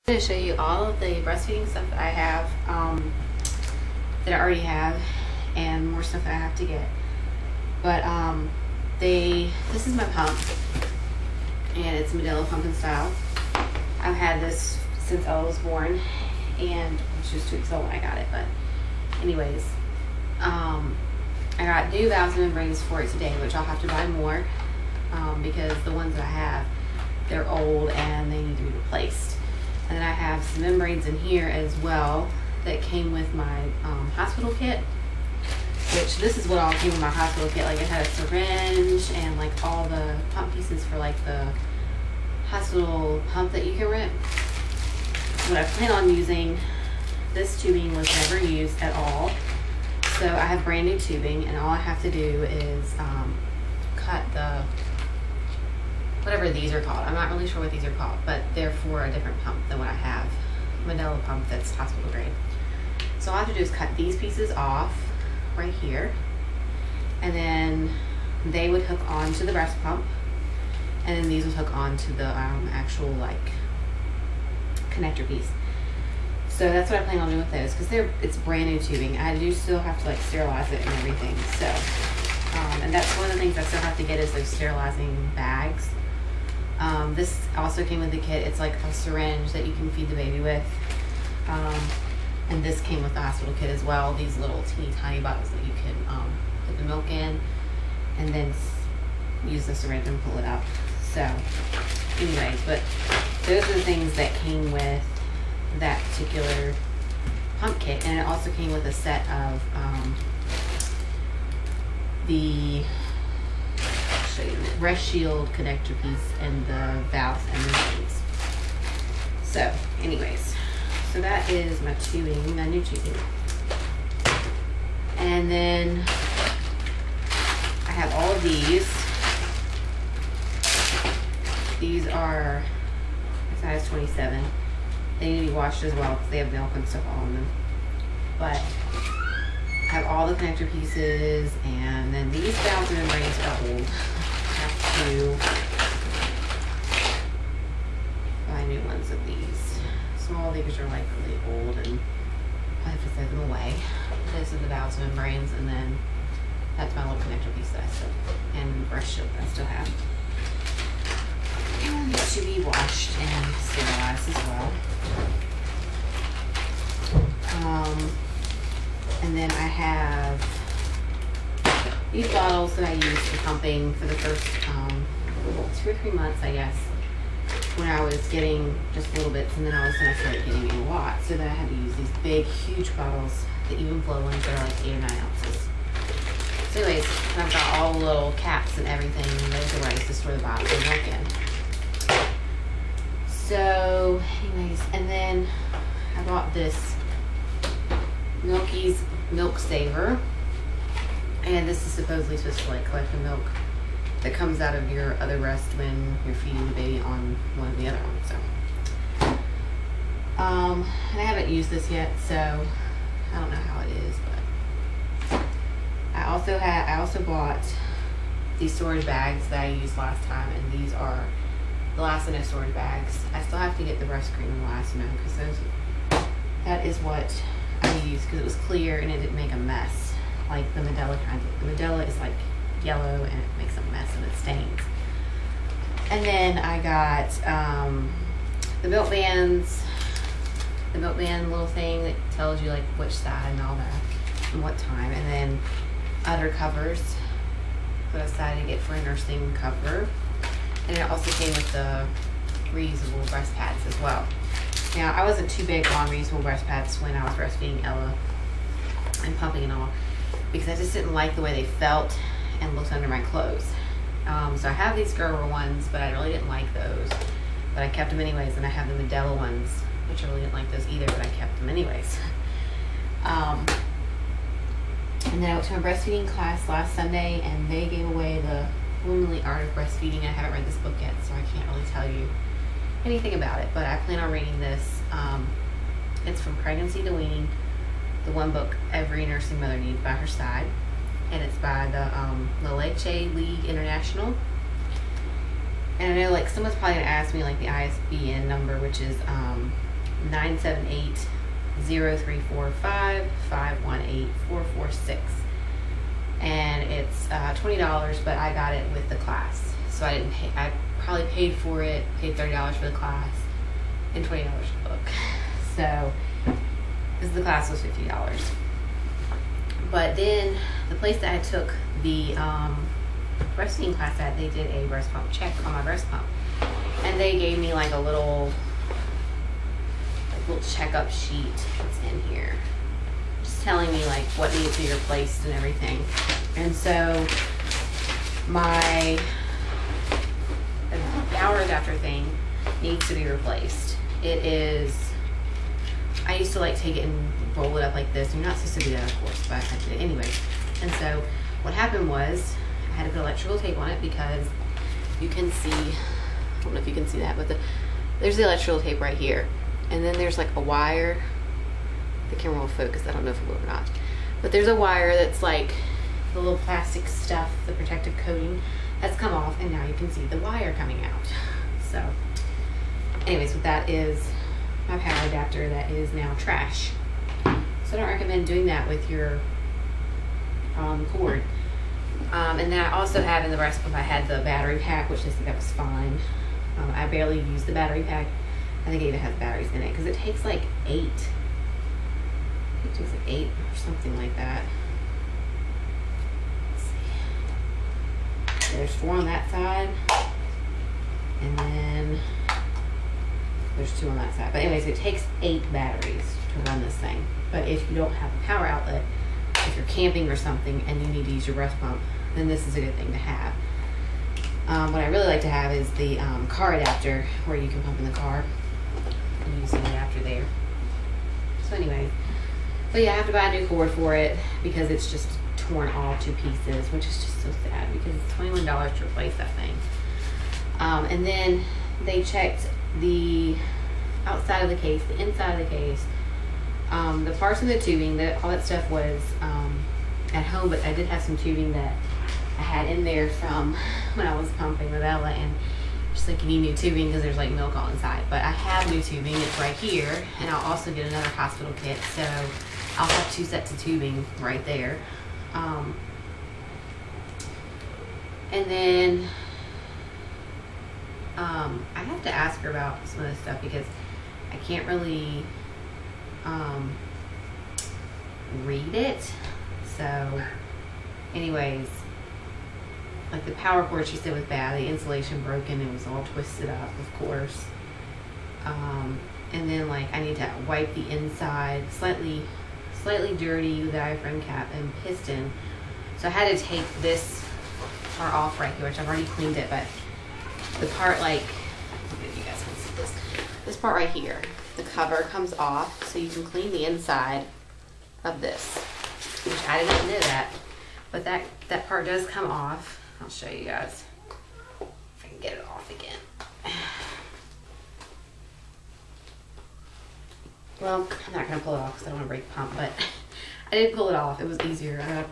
I'm going to show you all of the breastfeeding stuff that I have, that I already have, and more stuff that I have to get. But this is my pump, and it's Medela pump and style. I've had this since Ella was born, and she was 2 weeks old when I got it. But anyways, I got new valves and membranes for it today, which I'll have to buy more because the ones that I have, they're old and they need to be replaced. And then I have some membranes in here as well that came with my hospital kit, which this is what all came with my hospital kit. Like, it had a syringe and like all the pump pieces for like the hospital pump that you can rent. What I plan on using, this tubing was never used at all. So I have brand new tubing, and all I have to do is cut the, whatever these are called. I'm not really sure what these are called, but they're for a different pump than what I have. Medela pump that's hospital grade. So all I have to do is cut these pieces off right here, and then they would hook onto the breast pump, and then these would hook onto the actual like connector piece. So that's what I plan on doing with those, because it's brand new tubing. I do still have to like sterilize it and everything. So and that's one of the things I still have to get is those sterilizing bags. This also came with the kit. It's like a syringe that you can feed the baby with. And this came with the hospital kit as well. These little teeny tiny bottles that you can put the milk in and then use the syringe and pull it out. So anyways, but those are the things that came with that particular pump kit. And it also came with a set of the breast shield connector piece and the valves and the things. So anyways, so that is my tubing, my new tubing. And then I have all of these. These are size 27. They need to be washed as well because they have milk and stuff on them. But I have all the connector pieces, and then these valves and membranes are old. I have to buy new ones of these. So all these are like really old, and I have to throw them away. This is the valves and membranes, and then that's my little connector piece that I still, and breast shield that I still have. And these should be washed and sterilized as well. And then I have these bottles that I used for pumping for the first 2 or 3 months, I guess, when I was getting just little bits, and then all of a sudden I started getting a lot. So then I had to use these big, huge bottles, the even flow ones that are like 8 or 9 ounces. So anyways, I've got all the little caps and everything, and those are where I used to store the bottles of milk in. So anyways, and then I bought this Milky's Milk Saver, and this is supposedly supposed to like collect the milk that comes out of your other breast when you're feeding the baby on one of the other ones. So and I haven't used this yet, so I don't know how it is, but I also bought these storage bags that I used last time, and these are the Lasinoh storage bags. I still have to get the breast cream and Lasinoh because that is what I used, because it was clear and it didn't make a mess like the Medela kind. The Medela is like yellow and it makes a mess and it stains. And then I got the milk bands, the milk band little thing that tells you like which side and all that and what time, and then udder covers that I decided to get for a nursing cover. And it also came with the reusable breast pads as well. Now, I wasn't too big on reusable breast pads when I was breastfeeding Ella and pumping and all, because I just didn't like the way they felt and looked under my clothes. So I have these Gerber ones, but I really didn't like those. But I kept them anyways, and I have the Medela ones, which I really didn't like those either, but I kept them anyways. And then I went to my breastfeeding class last Sunday, and they gave away the Womanly Art of Breastfeeding. I haven't read this book yet, so I can't really tell you anything about it, but I plan on reading this. It's From Pregnancy to Weaning, the one book every nursing mother needs by her side, and it's by the La Leche League International. And I know like someone's probably gonna ask me like the ISBN number, which is 978-0345-518-446. And it's $20, but I got it with the class. So I didn't pay, I probably paid for it, paid $30 for the class, and $20 for the book. So, because the class was $50. But then, the place that I took the breastfeeding class at, they did a breast pump check on my breast pump. And they gave me like a little checkup sheet that's in here, just telling me like what needs to be replaced and everything. And so my power adapter thing needs to be replaced. It is, I used to like take it and roll it up like this. You're not supposed to do that, of course, but I did it anyway. And so what happened was I had to put electrical tape on it because you can see, I don't know if you can see that, but there's the electrical tape right here. And then there's like a wire. The camera will focus, I don't know if it will or not. But there's a wire that's like the little plastic stuff, the protective coating has come off, and now you can see the wire coming out. So anyways, what that is my power adapter that is now trash. So I don't recommend doing that with your cord. And then I also have in the Breastpump, I had the battery pack, which I think that was fine. I barely used the battery pack. I think it even has batteries in it because it takes like 8. I think it takes like 8 or something like that. Let's see. There's 4 on that side, and then there's 2 on that side. But anyways, it takes 8 batteries to run this thing. But if you don't have a power outlet, if you're camping or something and you need to use your breast pump, then this is a good thing to have. What I really like to have is the car adapter, where you can pump in the car and use the adapter there. So anyway, but yeah, I have to buy a new cord for it because it's just torn all to pieces, which is just so sad because it's $21 to replace that thing. And then they checked the outside of the case, the inside of the case, the parts of the tubing, all that stuff was at home, but I did have some tubing that I had in there from when I was pumping with Ella, and just like, you need new tubing because there's like milk all inside. But I have new tubing, it's right here, and I'll also get another hospital kit, so I'll have 2 sets of tubing right there. And then I have to ask her about some of this stuff because I can't really read it. So anyways, like the power cord she said was bad, the insulation broken, it was all twisted up, of course. And then like I need to wipe the inside, slightly dirty, the diaphragm cap and piston. So I had to take this part off right here, which I've already cleaned it, but the part like, if you guys can see this part right here, the cover comes off, so you can clean the inside of this, which I did not know that, but that part does come off. I'll show you guys if I can get it off again. Well, I'm not gonna pull it off because I don't want to break the pump, but I did pull it off. It was easier. I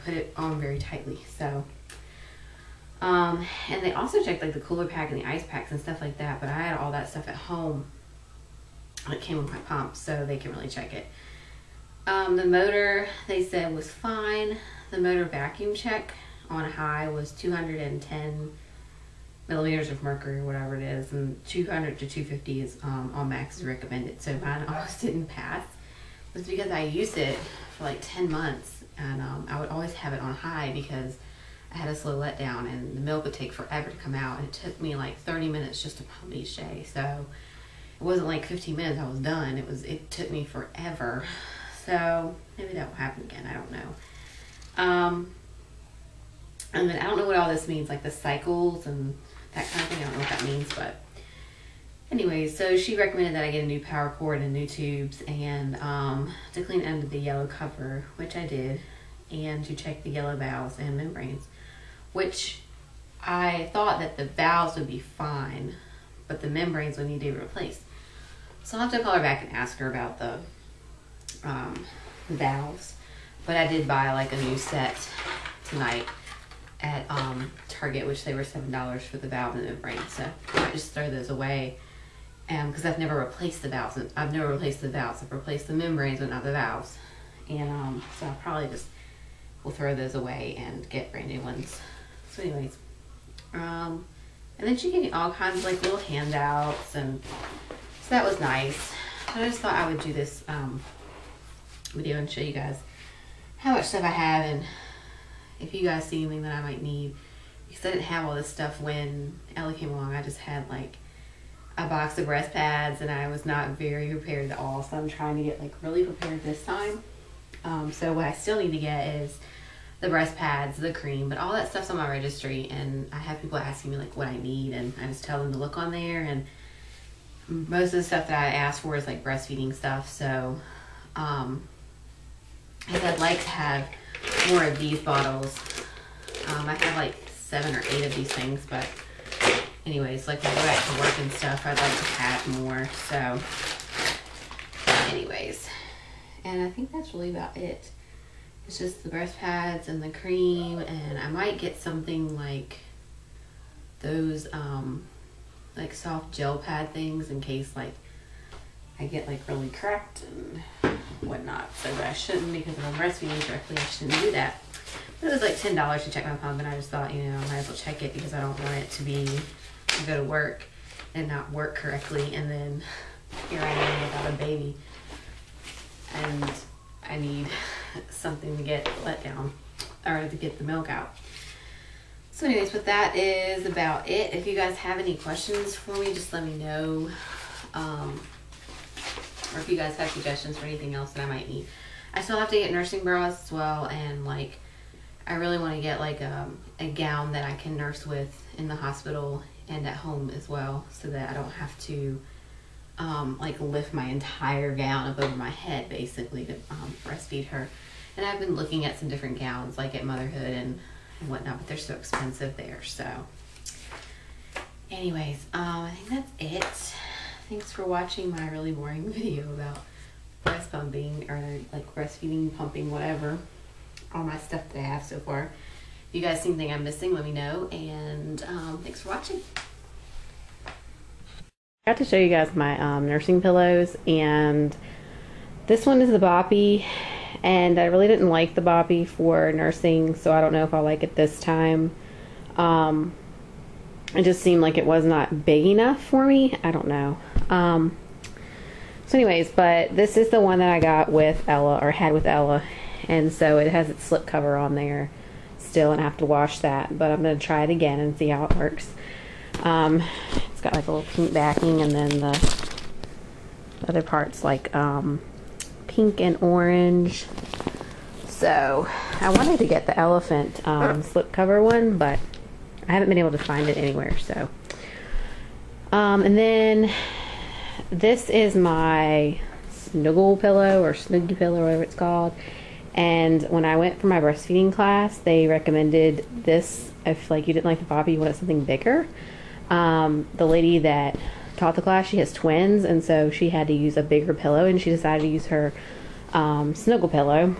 put it on very tightly. So, and they also checked like the cooler pack and the ice packs and stuff like that. But I had all that stuff at home. It came with my pump, so they can really check it. The motor, they said, was fine. The motor vacuum check on high was 210 millimeters of mercury or whatever it is, and 200 to 250 is on max is recommended. So mine almost didn't pass. It was because I used it for like 10 months, and I would always have it on high because I had a slow letdown and the milk would take forever to come out, and it took me like 30 minutes just to pump each day. So it wasn't like 15 minutes I was done. It took me forever. So maybe that will happen again, I don't know. And then I don't know what all this means, like the cycles and that kind of thing. I don't know what that means, but anyways, so she recommended that I get a new power cord and new tubes, and to clean under the yellow cover, which I did, and to check the yellow valves and membranes, which I thought that the valves would be fine, but the membranes would need to be replaced. So I'll have to call her back and ask her about the valves. But I did buy like a new set tonight at Target, which they were $7 for the valve and the membrane. So I might just throw those away because I've never replaced the valves. I've replaced the membranes but not the valves. And so I probably just will throw those away and get brand new ones. So anyways, and then she gave me all kinds of like little handouts, and so that was nice. But I just thought I would do this video and show you guys how much stuff I have, and if you guys see anything that I might need, because I didn't have all this stuff when Ellie came along. I just had like a box of breast pads, and I was not very prepared at all, so I'm trying to get like really prepared this time. So what I still need to get is the breast pads, the cream, but all that stuff's on my registry, and I have people asking me like what I need, and I just tell them to look on there, and most of the stuff that I ask for is like breastfeeding stuff. So I'd like to have more of these bottles. I have like 7 or 8 of these things, but anyways, like when I go back to work and stuff, I'd like to have more. So anyways, and I think that's really about it. It's just the breast pads and the cream, and I might get something like those like soft gel pad things in case like I get like really cracked and whatnot. So but I shouldn't, because if I'm breastfeeding correctly, I shouldn't do that. But it was like $10 to check my pump, and I just thought, you know, I might as well check it, because I don't want it to be to go to work and not work correctly, and then here I am without a baby, and I need something to get let down or to get the milk out. So anyways, but that is about it. If you guys have any questions for me, just let me know. Or if you guys have suggestions for anything else that I might need. I still have to get nursing bras as well, and like I really want to get like a gown that I can nurse with in the hospital and at home as well, so that I don't have to like lift my entire gown up over my head basically to breastfeed her. And I've been looking at some different gowns like at Motherhood and whatnot, but they're so expensive there. So anyways, I think that's it. Thanks for watching my really boring video about breast pumping, or like breastfeeding, pumping, whatever, all my stuff that I have so far. If you guys see anything I'm missing, let me know, and thanks for watching. I got to show you guys my nursing pillows, and this one is the Boppy, and I really didn't like the Boppy for nursing, so I don't know if I'll like it this time. It just seemed like it was not big enough for me. I don't know. So anyways, but this is the one that I got with Ella, or had with Ella, and so it has its slip cover on there still, and I have to wash that, but I'm going to try it again and see how it works. It's got like a little pink backing, and then the other part's like pink and orange. So I wanted to get the elephant slip cover one, but I haven't been able to find it anywhere. So and then this is my Snoogle pillow, or Snoogie pillow, whatever it's called. And when I went for my breastfeeding class, they recommended this. If like you didn't like the Boppy, you wanted something bigger. The lady that taught the class, she has twins, and so she had to use a bigger pillow, and she decided to use her Snuggle pillow.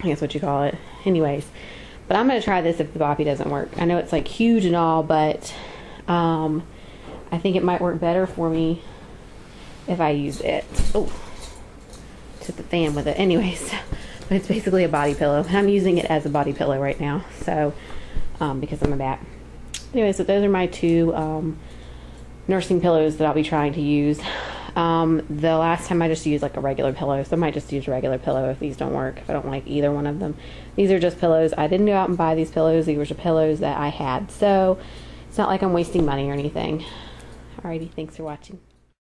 I guess what you call it. Anyways, but I'm gonna try this if the Boppy doesn't work. I know it's like huge and all, but I think it might work better for me if I use it. Oh, took the fan with it. Anyways, but it's basically a body pillow, and I'm using it as a body pillow right now. So because I'm a bat. Anyway, so those are my two nursing pillows that I'll be trying to use. The last time I just used like a regular pillow, so I might just use a regular pillow if these don't work, if I don't like either one of them. These are just pillows. I didn't go out and buy these pillows. These were just pillows that I had, so it's not like I'm wasting money or anything. Alrighty, thanks for watching.